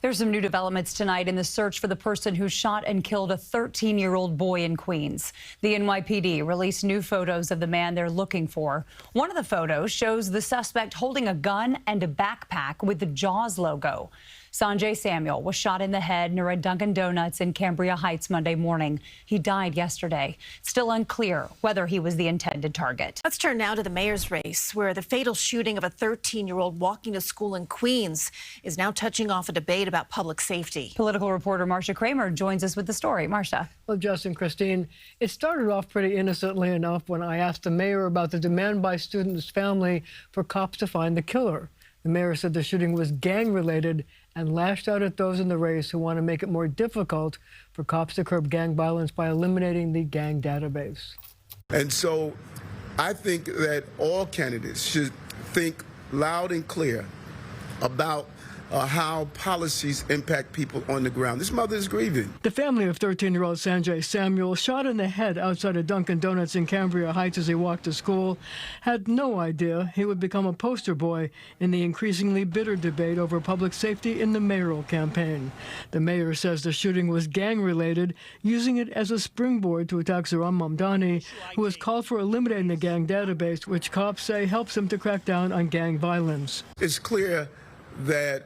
There's some new developments tonight in the search for the person who shot and killed a 13-year-old boy in Queens. The NYPD released new photos of the man they're looking for. One of the photos shows the suspect holding a gun and a backpack with the Jaws logo. Sanjay Samuel was shot in the head near a Dunkin' Donuts in Cambria Heights Monday morning. He died yesterday. Still unclear whether he was the intended target. Let's turn now to the mayor's race, where the fatal shooting of a 13-year-old walking to school in Queens is now touching off a debate about public safety. Political reporter Marcia Kramer joins us with the story. Marcia. Well, Justin, Christine, it started off pretty innocently enough when I asked the mayor about the demand by students' family for cops to find the killer. The mayor said the shooting was gang-related and lashed out at those in the race who want to make it more difficult for cops to curb gang violence by eliminating the gang database. And so I think that all candidates should think loud and clear about how policies impact people on the ground. This mother is grieving. The family of 13-year-old Sanjay Samuel, shot in the head outside a Dunkin' Donuts in Cambria Heights as he walked to school, had no idea he would become a poster boy in the increasingly bitter debate over public safety in the mayoral campaign. The mayor says the shooting was gang-related, using it as a springboard to attack Zohran Mamdani, who has called for eliminating the gang database, which cops say helps him to crack down on gang violence. It's clear that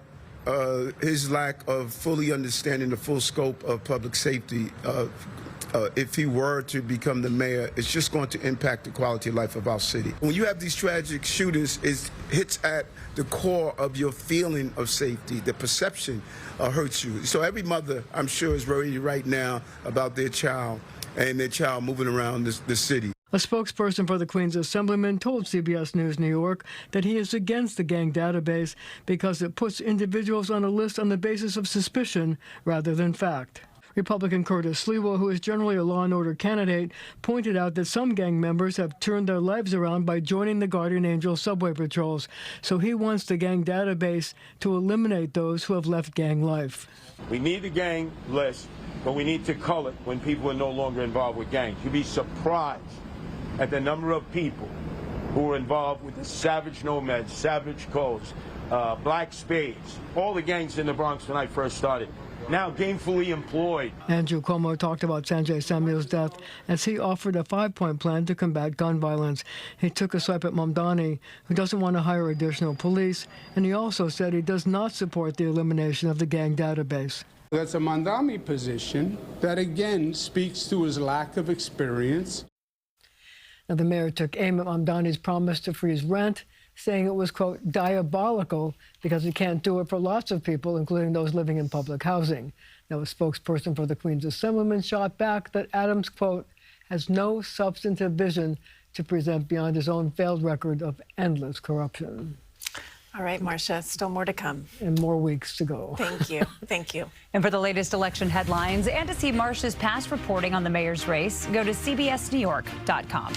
his lack of fully understanding the full scope of public safety, if he were to become the mayor, it's just going to impact the quality of life of our city. When you have these tragic shootings, it hits at the core of your feeling of safety. The perception hurts you. So every mother, I'm sure, is worried right now about their child and their child moving around the city. A spokesperson for the Queens Assemblyman told CBS News New York that he is against the gang database because it puts individuals on a list on the basis of suspicion rather than fact. Republican Curtis Sliwa, who is generally a law and order candidate, pointed out that some gang members have turned their lives around by joining the Guardian Angel subway patrols. So he wants the gang database to eliminate those who have left gang life. We need the gang list, but we need to cull it when people are no longer involved with gangs. You'd be surprised at the number of people who are involved with the Savage Nomads, Savage Codes, Black Spades, all the gangs in the Bronx when I first started, now gainfully employed. Andrew Cuomo talked about Sanjay Samuel's death as he offered a 5-point plan to combat gun violence. He took a swipe at Mamdani, who doesn't want to hire additional police, and he also said he does not support the elimination of the gang database. That's a Mamdani position that, again, speaks to his lack of experience. Now, the mayor took aim at Mamdani's promise to freeze rent, saying it was, quote, diabolical because he can't do it for lots of people, including those living in public housing. Now, a spokesperson for the Queens Assemblyman shot back that Adams, quote, has no substantive vision to present beyond his own failed record of endless corruption. All right, Marcia, still more to come. And more weeks to go. Thank you. Thank you. And for the latest election headlines and to see Marcia's past reporting on the mayor's race, go to cbsnewyork.com.